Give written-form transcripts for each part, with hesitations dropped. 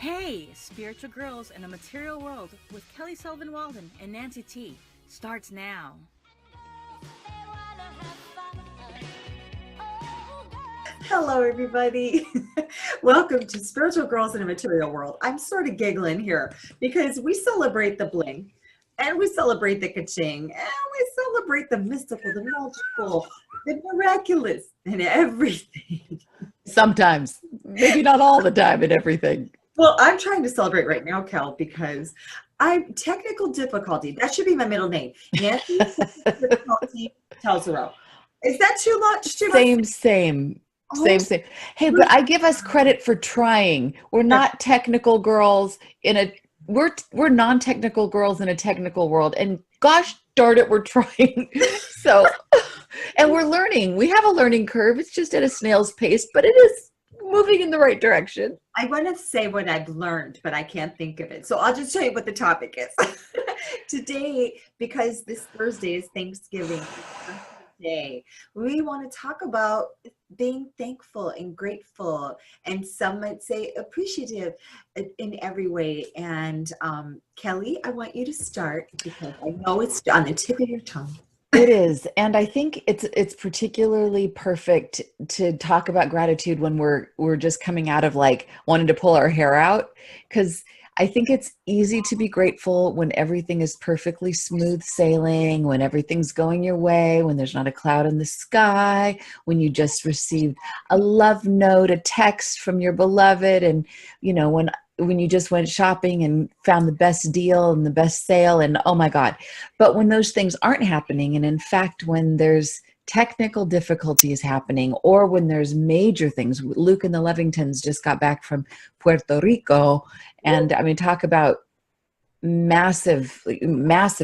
Hey, Spiritual Girls in a Material World with Kelly Sullivan Walden and Nancy T starts now. Hello, everybody. Welcome to Spiritual Girls in a Material World. I'm sort of giggling here because we celebrate the bling and we celebrate the ka-ching and we celebrate the mystical, the magical, the miraculous, and everything. Sometimes, maybe not all the time and everything. Well, I'm trying to celebrate right now, Kel, because I'm technical difficulty. That should be my middle name. Nancy Difficulty Telzero. Is that too much? Same. Hey, but I give us credit for trying. We're not technical girls we're non-technical girls in a technical world, and gosh darn it, we're trying. So, and we're learning. We have a learning curve. It's just at a snail's pace, but it is moving in the right direction. I want to say what I've learned, but I can't think of it. So I'll just tell you what the topic is. Today, because this Thursday is Thanksgiving Day, we want to talk about being thankful and grateful, and some might say appreciative in every way. And Kelly, I want you to start because I know it's on the tip of your tongue. It is. And I think it's particularly perfect to talk about gratitude when we're just coming out of like wanting to pull our hair out, because I think it's easy to be grateful when everything is perfectly smooth sailing, when everything's going your way, when there's not a cloud in the sky, when you just received a love note, a text from your beloved, and when you just went shopping and found the best deal and the best sale, and oh my God. But when those things aren't happening, and in fact, when there's technical difficulties happening, or when there's major things, Luke and the Levingtons just got back from Puerto Rico, and I mean, talk about massive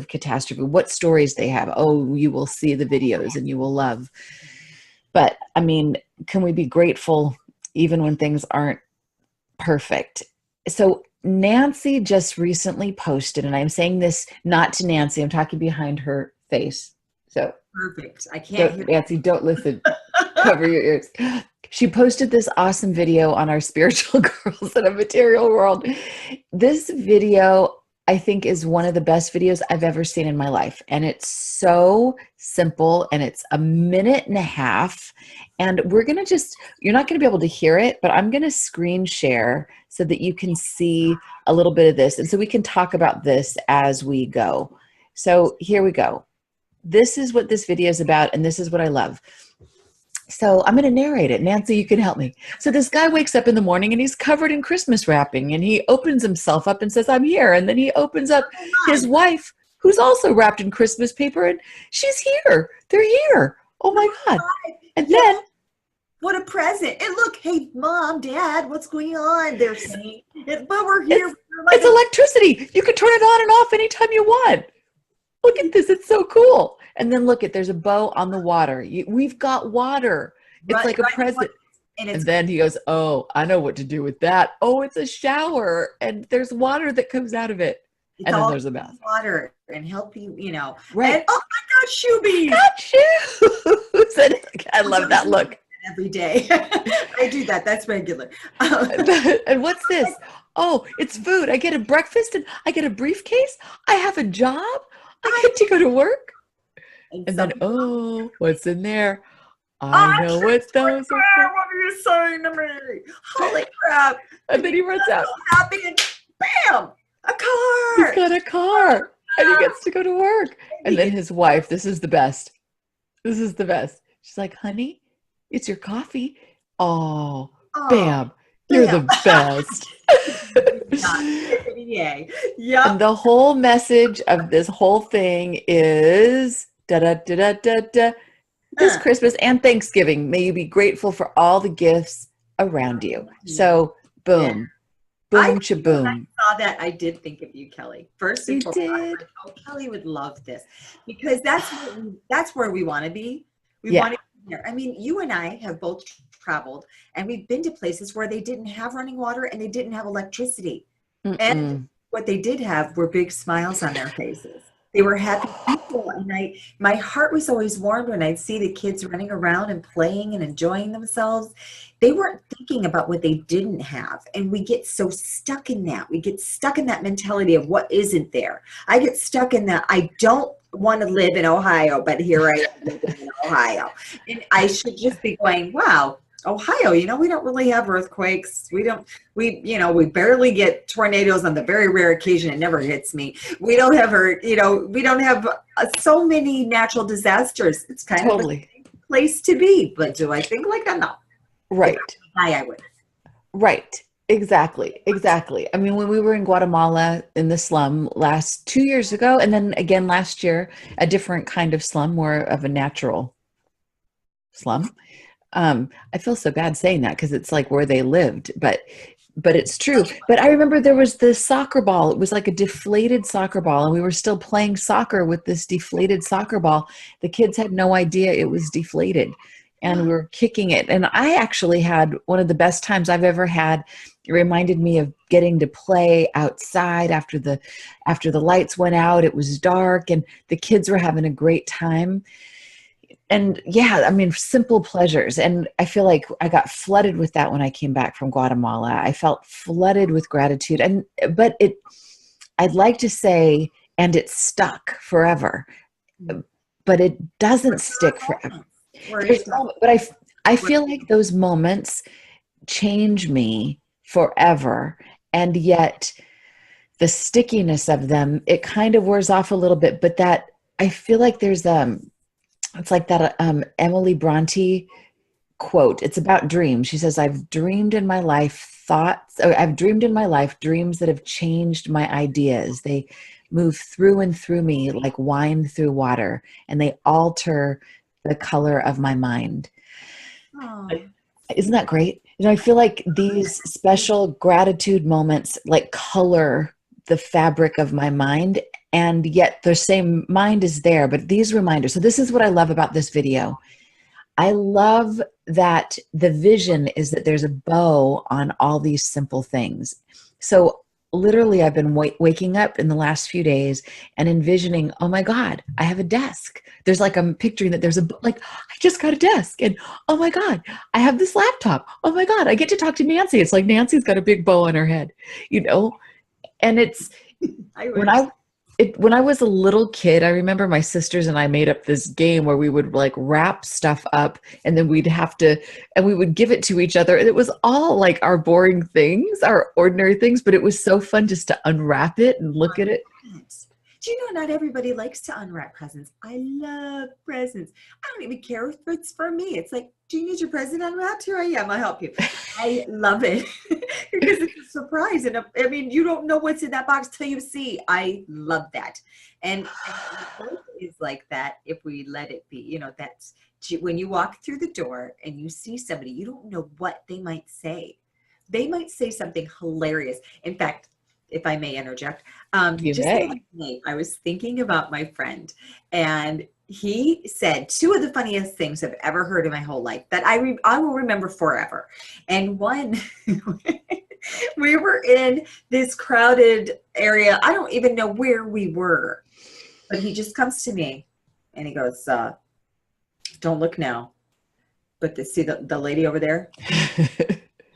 catastrophe, what stories they have. Oh, you will see the videos and you will love. But I mean, can we be grateful even when things aren't perfect? So Nancy just recently posted, and I'm saying this not to Nancy, I'm talking behind her face. So perfect. I can't hear Nancy, don't listen. Cover your ears. She posted this awesome video on our Spiritual Girls in a Material World. This video, I think, is one of the best videos I've ever seen in my life. And it's so simple, and it's a minute and a half. And we're going to you're not going to be able to hear it, but I'm going to screen share so that you can see a little bit of this. And so we can talk about this as we go. So here we go. This is what this video is about, and this is what I love. So I'm going to narrate it. Nancy, you can help me. So this guy wakes up in the morning and he's covered in Christmas wrapping, and he opens himself up and says, I'm here. And then he opens up his wife, who's also wrapped in Christmas paper, and she's here. They're here. Oh my God. And then, what a present. And look, hey, Mom, Dad, what's going on? They're saying, but we're here. It's electricity. You can turn it on and off anytime you want. Look at this. It's so cool. And then look there's a bow on the water. We've got water. It's like a present. And then he goes, oh, I know what to do with that. Oh, it's a shower. And there's water that comes out of it. And then there's a bath. Water and help you, Right. And, oh, I got shoebies. Got shoes. I love that look. Every day. I do that. That's regular. And what's this? Oh, it's food. I get a breakfast and I get a briefcase. I have a job. I get to go to work. And then, oh, what's in there? I know what those are. What are you saying to me? Holy crap. And then he runs out. So happy, and bam, a car. He's got a car. And he gets to go to work. And then his wife, this is the best. This is the best. She's like, honey, it's your coffee. Oh, bam. You're the best. Yay. Yep. And the whole message of this whole thing is this Christmas and Thanksgiving, may you be grateful for all the gifts around you. So boom, boom, shaboom. When I saw that, I did think of you, Kelly. First and foremost, I was like, oh, Kelly would love this, because that's where we want to be. We want to be here. I mean, you and I have both traveled, and we've been to places where they didn't have running water and they didn't have electricity. And what they did have were big smiles on their faces. They were happy people, And my heart was always warmed when I'd see the kids running around and playing and enjoying themselves. They weren't thinking about what they didn't have. And we get so stuck in that. We get stuck in that mentality of what isn't there. I get stuck in that. I don't want to live in Ohio, but here I am living in Ohio. And I should just be going, wow, Ohio, we don't really have earthquakes. We barely get tornadoes on the very rare occasion. It never hits me. We don't have, we don't have so many natural disasters. It's kind of a place to be. But do I think like that? No. Right. I would. Right. Exactly. I mean, when we were in Guatemala in the slum 2 years ago, and then again last year, a different kind of slum, more of a natural slum. I feel so bad saying that because it's like where they lived, but it's true. But I remember there was this soccer ball. It was like a deflated soccer ball, and we were still playing soccer with this deflated soccer ball. The kids had no idea it was deflated, and we were kicking it. And I actually had one of the best times I've ever had. It reminded me of getting to play outside after the lights went out. It was dark, and the kids were having a great time. And yeah, I mean, simple pleasures. And I feel like I got flooded with that when I came back from Guatemala. I felt flooded with gratitude. But I'd like to say, and it stuck forever, but it doesn't stick forever. But I feel like those moments change me forever. And yet the stickiness of them, it kind of wears off a little bit, but that I feel like there's it's like that Emily Bronte quote. It's about dreams. She says, I've dreamed in my life dreams that have changed my ideas. They move through and through me like wine through water, and they alter the color of my mind. Oh. Isn't that great? I feel like these special gratitude moments like color the fabric of my mind, and yet the same mind is there, but these reminders. So this is what I love about this video. I love that the vision is that there's a bow on all these simple things. So literally I've been waking up in the last few days and envisioning, oh my God, I have a desk. There's like, I'm picturing that there's I just got a desk, and oh my God, I have this laptop. Oh my God, I get to talk to Nancy. It's like Nancy's got a big bow on her head, and it's, when I was a little kid, I remember my sisters and I made up this game where we would like wrap stuff up, and then we would give it to each other. And it was all like our boring things, our ordinary things, but it was so fun just to unwrap it and look at it. Do you know not everybody likes to unwrap presents? I love presents. I don't even care if it's for me. It's like, do you need your present unwrapped? Here I am. I'll help you. I love it because it's a surprise. And I mean, you don't know what's in that box till you see. I love that. And it's like that if we let it be. That's when you walk through the door and you see somebody, you don't know what they might say. They might say something hilarious. In fact, if I may interject, I was thinking about my friend, and he said two of the funniest things I've ever heard in my whole life that I will remember forever. And one, we were in this crowded area. I don't even know where we were, but he just comes to me and he goes, don't look now, but see the lady over there?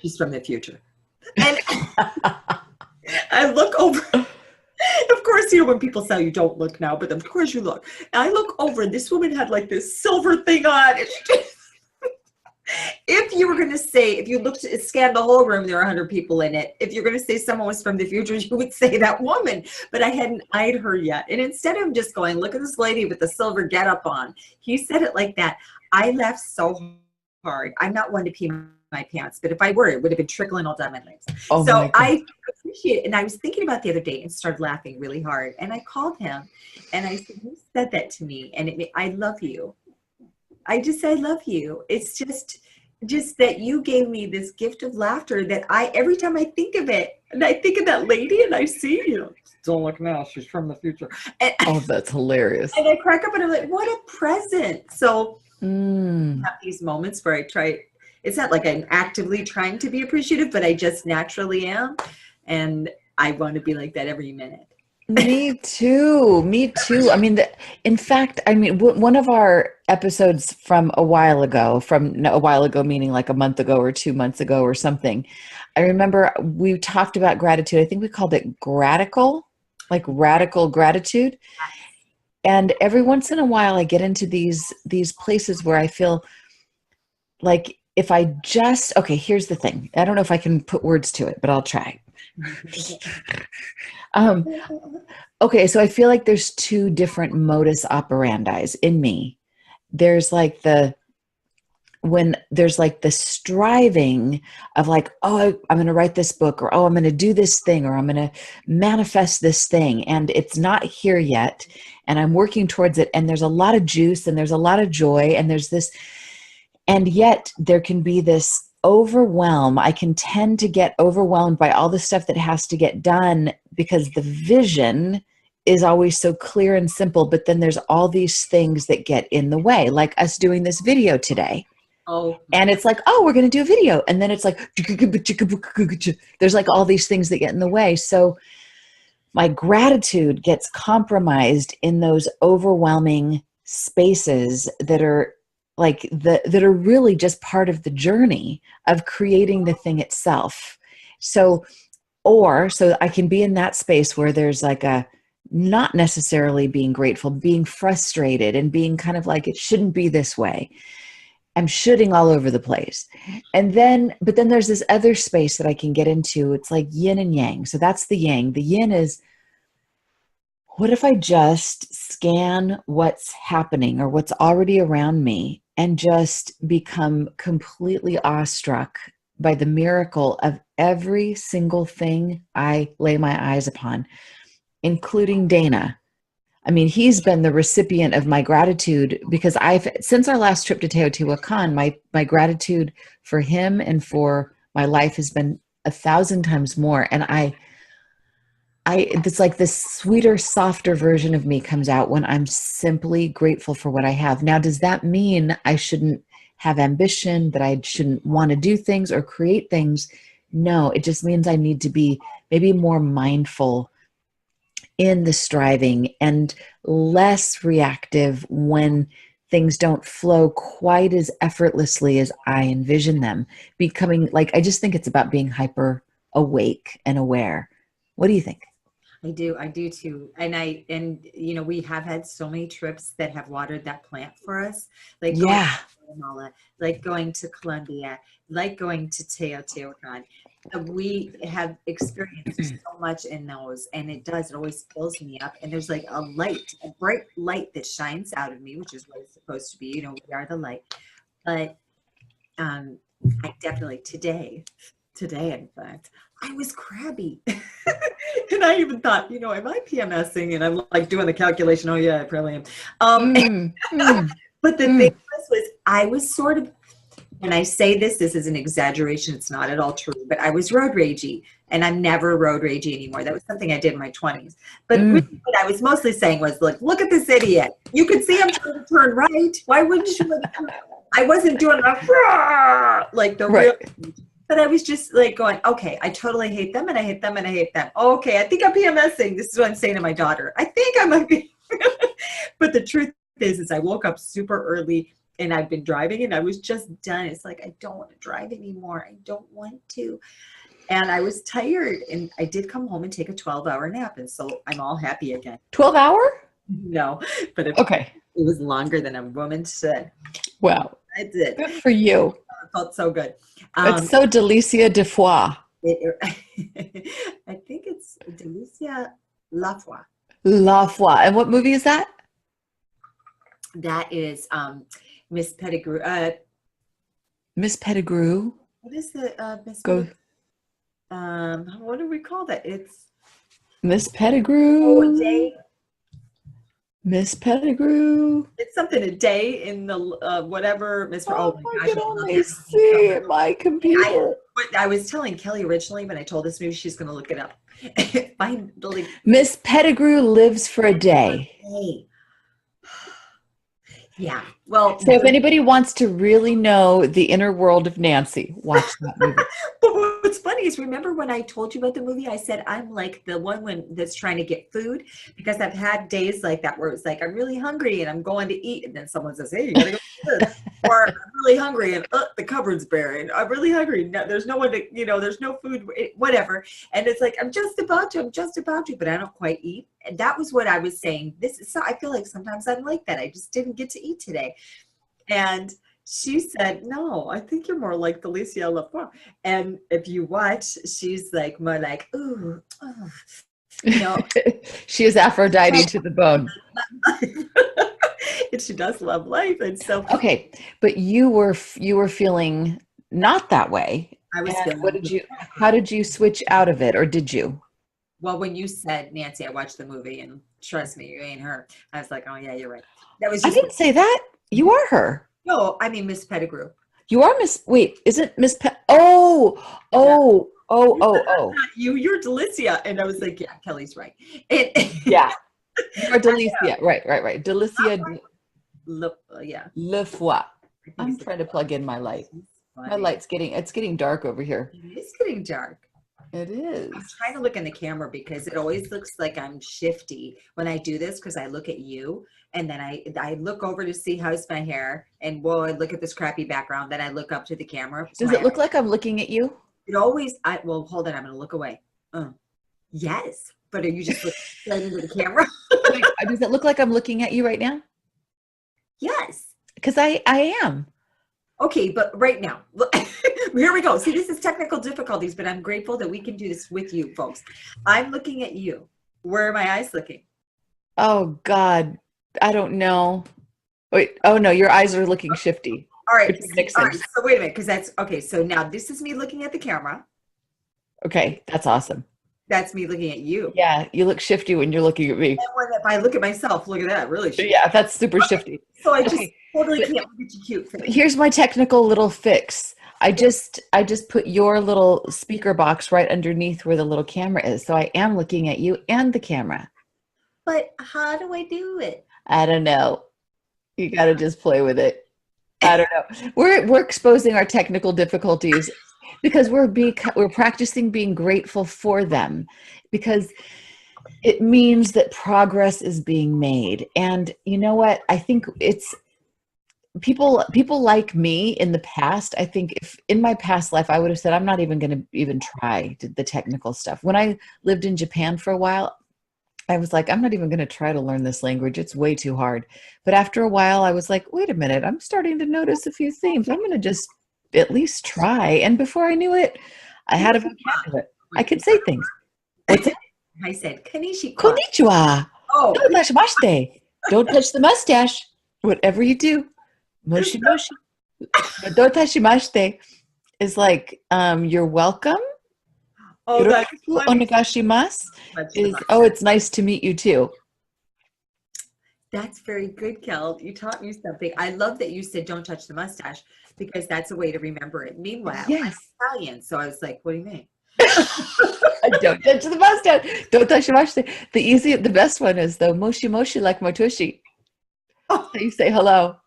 She's from the future. And I look over. Of course, when people say you don't look now, but of course you look. And I look over, and this woman had like this silver thing on. And if you were going to say, if you scanned the whole room, there are 100 people in it. If you're going to say someone was from the future, you would say that woman. But I hadn't eyed her yet. And instead of just going, look at this lady with the silver getup on, he said it like that. I laughed so hard. I'm not one to pee my pants, but if I were, it would have been trickling all down my legs. Oh, so I appreciate it. And I was thinking about the other day and started laughing really hard. And I called him and I said, you said that to me, and I love you. I just said, I love you. It's just that you gave me this gift of laughter that every time I think of it, and I think of that lady and I see you. Don't look now, she's from the future. And, that's hilarious. And I crack up and I'm like, what a present. So I have these moments where I try. It's not like I'm actively trying to be appreciative, but I just naturally am. And I want to be like that every minute. Me too. Me too. I mean, in fact, I mean, one of our episodes from a while ago, a while ago, meaning like a month ago or 2 months ago or something, I remember we talked about gratitude. I think we called it gratical, like radical gratitude. And every once in a while, I get into these places where I feel like if I just, okay, here's the thing. I don't know if I can put words to it, but I'll try. Um, okay, so I feel like there's two different modus operandis in me. There's like when there's like the striving of like, oh, I'm going to write this book, or oh, I'm going to do this thing, or I'm going to manifest this thing, and it's not here yet, and I'm working towards it, and there's a lot of juice, and there's a lot of joy, and there's this, and yet there can be this overwhelm. I can tend to get overwhelmed by all the stuff that has to get done because the vision is always so clear and simple, but then there's all these things that get in the way, like us doing this video today. Oh, and it's like, oh, we're going to do a video. And then it's like, there's like all these things that get in the way. So my gratitude gets compromised in those overwhelming spaces that are like that are really just part of the journey of creating the thing itself. So I can be in that space where there's like a not necessarily being grateful, being frustrated and being kind of like, it shouldn't be this way. I'm shooting all over the place. But then there's this other space that I can get into. It's like yin and yang. So that's the yang. The yin is, what if I just scan what's happening or what's already around me and just become completely awestruck by the miracle of every single thing I lay my eyes upon, including Dana. I mean, he's been the recipient of my gratitude because since our last trip to Teotihuacan, my gratitude for him and for my life has been 1,000 times more. And it's like this sweeter, softer version of me comes out when I'm simply grateful for what I have. Now, does that mean I shouldn't have ambition, that I shouldn't want to do things or create things? No, it just means I need to be maybe more mindful in the striving and less reactive when things don't flow quite as effortlessly as I envision them. Becoming like, I just think it's about being hyper awake and aware. What do you think? I do too. And you know, we have had so many trips that have watered that plant for us. Like going to Guatemala, like going to Colombia, like going to Teotihuacan. We have experienced so much in those, and it always fills me up. And there's like a bright light that shines out of me, which is what it's supposed to be. You know, we are the light. But I definitely today, in fact, I was crabby. And I even thought, you know, am I PMSing? And I'm like doing the calculation. Oh yeah, I probably am. But the thing was I was sort of, when I say this is an exaggeration. It's not at all true, but I was road ragey, and I'm never road ragey anymore. That was something I did in my 20s. But really what I was mostly saying was, look at this idiot. You could see I'm trying to turn right. Why wouldn't you? I wasn't doing like the real. But I was just like going, okay, I totally hate them, and I hate them, and I hate them. Okay, I think I'm PMSing. This is what I'm saying to my daughter. I think I might be. But the truth is I woke up super early, and I've been driving, and I was just done. It's like, I don't want to drive anymore. I don't want to. And I was tired, and I did come home and take a 12-hour nap, and so I'm all happy again. 12-hour? No, but it was longer than a woman should. Wow. I did. Good for you. It felt so good. It's so delicia de foie. I think it's Delicia La Foi. La foi. And what movie is that? That is Miss Pettigrew. Miss Pettigrew. What is the Miss? Go. What do we call that? It's Miss Pettigrew. Oh, a day. Miss Pettigrew. It's something, a day in the whatever. Mr. Oh my gosh! I can only see my computer. I was telling Kelly originally when I told this movie, she's going to look it up. Finally, Miss Pettigrew lives for a day. Yeah. Well, so if anybody wants to really know the inner world of Nancy, watch that movie. But what's funny is, remember when I told you about the movie, I said I'm like the one that's trying to get food, because I've had days like that where it's like I'm really hungry and I'm going to eat, and then someone says, hey, you gotta go to this. Or I'm really hungry and the cupboard's bare, and I'm really hungry. No, there's no one to, there's no food, whatever. And it's like, I'm just about to, but I don't quite eat. And that was what I was saying. I feel like sometimes I'm like that. I just didn't get to eat today. And she said, no, I think you're more like Delicia Lafont. And if you watch, she's like more like, ooh, oh, She is Aphrodite to the bone. And she does love life. And so, okay, but you were feeling not that way. I was feeling. How did you switch out of it, or did you? Well, when you said, Nancy, I watched the movie, and trust me, you ain't her. I was like, oh yeah, you're right. That was. I didn't say that. You are her. No, I mean Miss Pettigrew. You are Miss. Wait, is it Miss You're Delicia, and I was like, yeah, Kelly's right. Yeah, you are Delicia. Right. Delicia. Yeah. Le Foie. I'm trying to plug in my light. My light's getting dark over here. It is getting dark. It is. I'm trying to look in the camera because it always looks like I'm shifty when I do this, because I look at you and then I look over to see how's my hair, and whoa, I look at this crappy background. Then I look up to the camera. Does it look like I'm looking at you? It always, well, hold on, I'm going to look away. Yes, but are you just looking straight into the camera? Wait, does it look like I'm looking at you right now? Yes. Because I am. Okay, but right now, here we go. See, this is technical difficulties, but I'm grateful that we can do this with you folks. I'm looking at you. Where are my eyes looking? Oh, God. I don't know. Wait. Oh, no, your eyes are looking shifty. All right. All right. So wait a minute, because that's, okay, so now this is me looking at the camera. Okay, that's awesome. That's me looking at you. Yeah, you look shifty when you're looking at me. And if I look at myself, look at that, really shifty. Yeah, that's super shifty. So I just totally can't look at you cute. Here's my technical little fix. I just put your little speaker box right underneath where the little camera is. So I am looking at you and the camera. But how do I do it? I don't know. You got to just play with it. I don't know. We're exposing our technical difficulties because we're practicing being grateful for them, because it means that progress is being made. And you know what? I think it's people like me in the past. I think if in my past life, I would have said, I'm not even going to even try the technical stuff. When I lived in Japan for a while, I was like, I'm not even going to try to learn this language. It's way too hard. But after a while, I was like, wait a minute, I'm starting to notice a few themes. I'm going to just at least try. And before I knew it, I had a vocabulary. I could say things. What's it? I said, Konnichiwa. Konnichiwa. Oh. Dotashimashite. Don't touch the mustache. Whatever you do. Moshi moshi. Dotashimashite is like, you're welcome. Oh, that's onegashimasu is, oh, it's nice to meet you too. That's very good, Kel. You taught me something. I love that you said don't touch the mustache, because that's a way to remember it. Meanwhile, yes. I'm Italian, so I was like, what do you mean? Don't touch the mustache. Don't touch the mustache. The best one is though, moshi moshi like motoshi. Oh. So you say hello.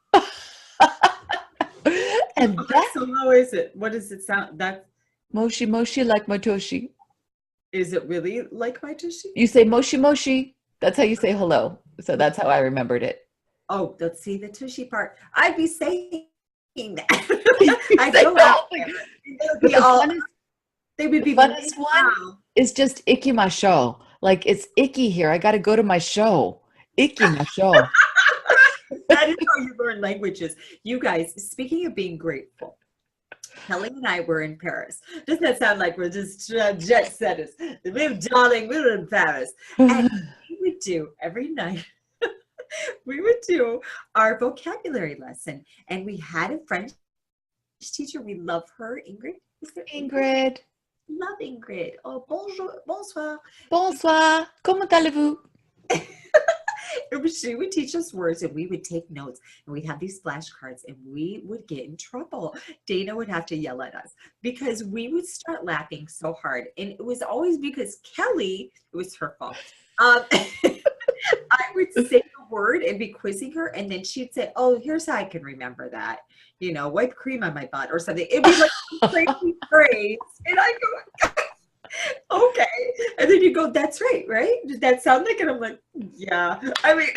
And okay, so how is it? What does it sound? That moshi moshi like motoshi. Is it really like motoshi? You say moshi moshi. That's how you say hello. So that's how I remembered it. Oh, let's see the tushy part. I'd be saying that. I go out there. They would be the funnest one is just ikimasho. Like, it's icky here. I got to go to my show. Ikimasho. That is how you learn languages. You guys, speaking of being grateful, Kelly and I were in Paris. Doesn't that sound like we're just jet setters? Darling, we were in Paris. And we would do every night, we would do our vocabulary lesson. And we had a French teacher. We love her, Ingrid. Ingrid. Love Ingrid. Oh, bonjour, bonsoir. Bonsoir. Comment allez-vous? She would teach us words, and we would take notes, and we'd have these flashcards, and we would get in trouble. Dana would have to yell at us because we would start laughing so hard. And it was always because Kelly, it was her fault. I would say the word and be quizzing her, and then she'd say, oh, here's how I can remember that. You know, wipe cream on my butt or something. It'd be like crazy for phrase. And I go, okay. And then you go, that's right, right? Does that sound like it? I'm like, yeah. I mean,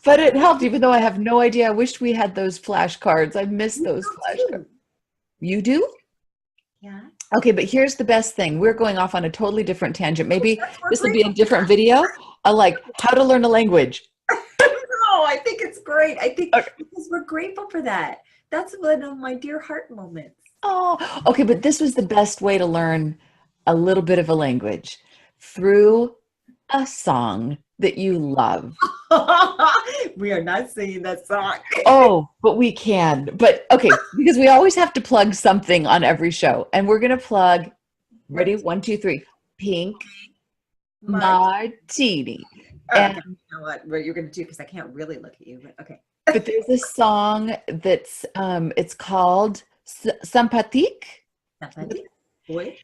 But it helped, even though I have no idea. I wish we had those flashcards. I miss those flashcards. You do? yeah. Okay, but here's the best thing. We're going off on a totally different tangent. Maybe That's what this will we're be a different video. Like how to learn a language. No, I think it's great. I think Okay. because we're grateful for that. That's one of my dear heart moments. Oh, okay, but this was the best way to learn a little bit of a language through a song that you love. We are not singing that song. Oh, but we can. But okay, because we always have to plug something on every show. And we're going to plug, ready? 1, 2, 3. Pink Martini. Okay. And, You know what you're going to do, because I can't really look at you, but okay. but there's a song that's, it's called Sympathique. Boy.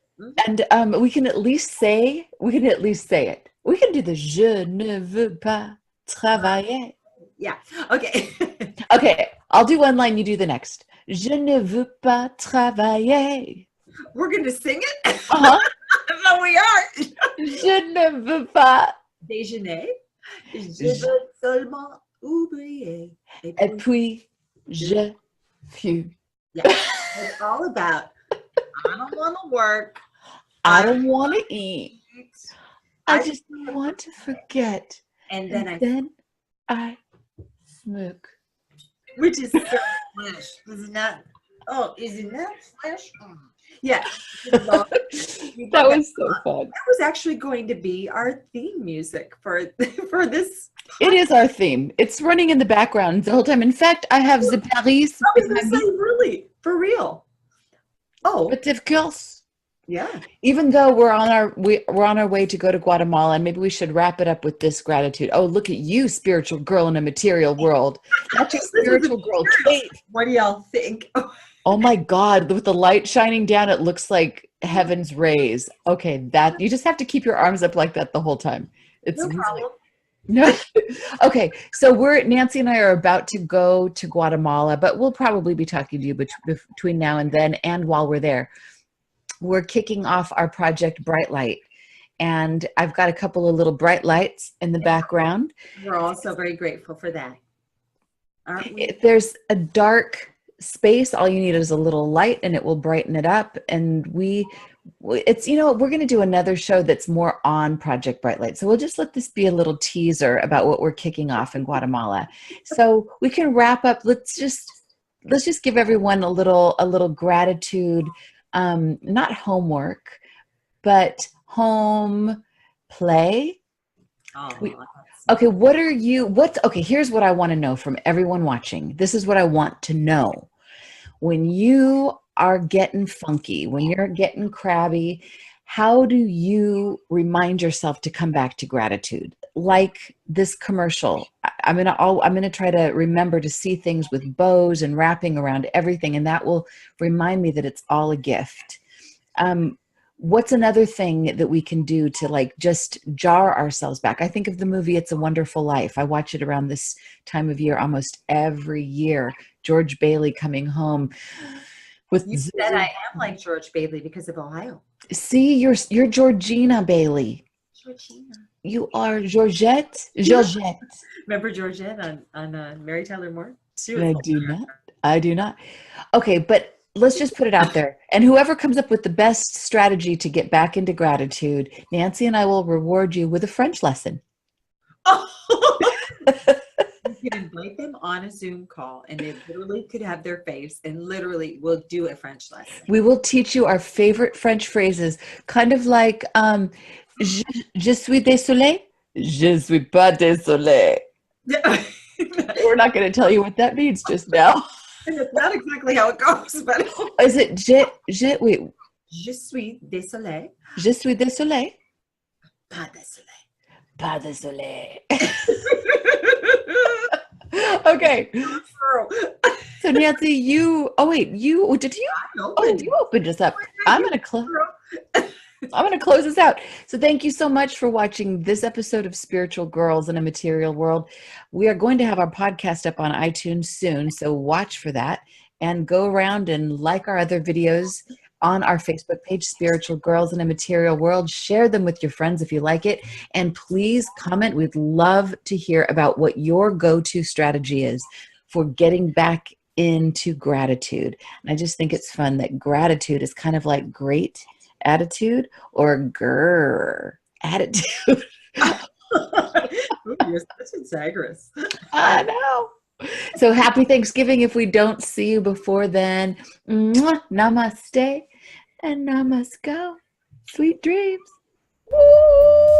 And we can at least say it. We can do the Je ne veux pas travailler. Yeah. Okay. Okay, I'll do one line, you do the next. Je ne veux pas travailler. We're going to sing it? Uh-huh. No, we are. Je ne veux pas. Déjeuner. Je veux seulement oublier. Et puis, je fume. Yeah. It's all about, I don't want to work. I don't want to eat. I I just want to forget. And then I smoke. which is so flesh, isn't that? Oh, isn't that flesh? Yeah. That was so fun. That was actually going to be our theme music for this. It is our theme. It's running in the background the whole time. In fact, I have the Paris. I was gonna say, really, for real. Oh, But of course, yeah. even though we're on our way to go to Guatemala, and maybe we should wrap it up with this gratitude. Oh, look at you, spiritual girl in a material world. That's your spiritual girl, Kate. What do y'all think? Oh my God, with the light shining down, it looks like heaven's rays. Okay, that you just have to keep your arms up like that the whole time. It's No really- problem. No. Okay, so Nancy and I are about to go to Guatemala, but we'll probably be talking to you between now and then, and while we're there. We're kicking off our project Bright Light, and I've got a couple of little bright lights in the background. We're also very grateful for that. Aren't we? If there's a dark space, all you need is a little light and it will brighten it up. And we're going to do another show that's more on Project Bright Light. So we'll just let this be a little teaser about what we're kicking off in Guatemala. So we can wrap up. Let's just give everyone a little gratitude, not homework, but home play. Okay, here's what I want to know from everyone watching. This is what I want to know. When you are getting funky, when you're getting crabby, how do you remind yourself to come back to gratitude? Like this commercial, I'm gonna try to remember to see things with bows and wrapping around everything, and that will remind me that it's all a gift. What's another thing that we can do to just jar ourselves back? I think of the movie It's a Wonderful Life. I watch it around this time of year almost every year. George Bailey coming home with. You said I am like George Bailey because of Ohio. See, you're Georgina Bailey. Georgina. You are Georgette. Georgette. Remember Georgette on Mary Tyler Moore? I do not. Okay, but let's just put it out there. And whoever comes up with the best strategy to get back into gratitude, Nancy and I will reward you with a French lesson. You can invite them on a Zoom call, and they literally could have their face, and literally we'll do a French lesson. We will teach you our favorite French phrases, kind of like je suis désolé, je suis pas désolé. We're not going to tell you what that means just now. And it's not exactly how it goes, but Is it wait? Je suis désolé. Je suis désolé. Pas désolé. Pas désolé. Okay. So Nancy, you opened us up. I'm gonna close this out. So thank you so much for watching this episode of Spiritual Girls in a Material World. We are going to have our podcast up on iTunes soon, so watch for that and go around and like our other videos. on our Facebook page, Spiritual Girls in a Material World. Share them with your friends if you like it. And please comment. We'd love to hear about what your go-to strategy is for getting back into gratitude. And I just think it's fun that gratitude is kind of like great attitude or GRRR attitude. Ooh, you're such a tigress. I know. So happy Thanksgiving if we don't see you before then. Mwah, namaste and namasko. Sweet dreams. Woo!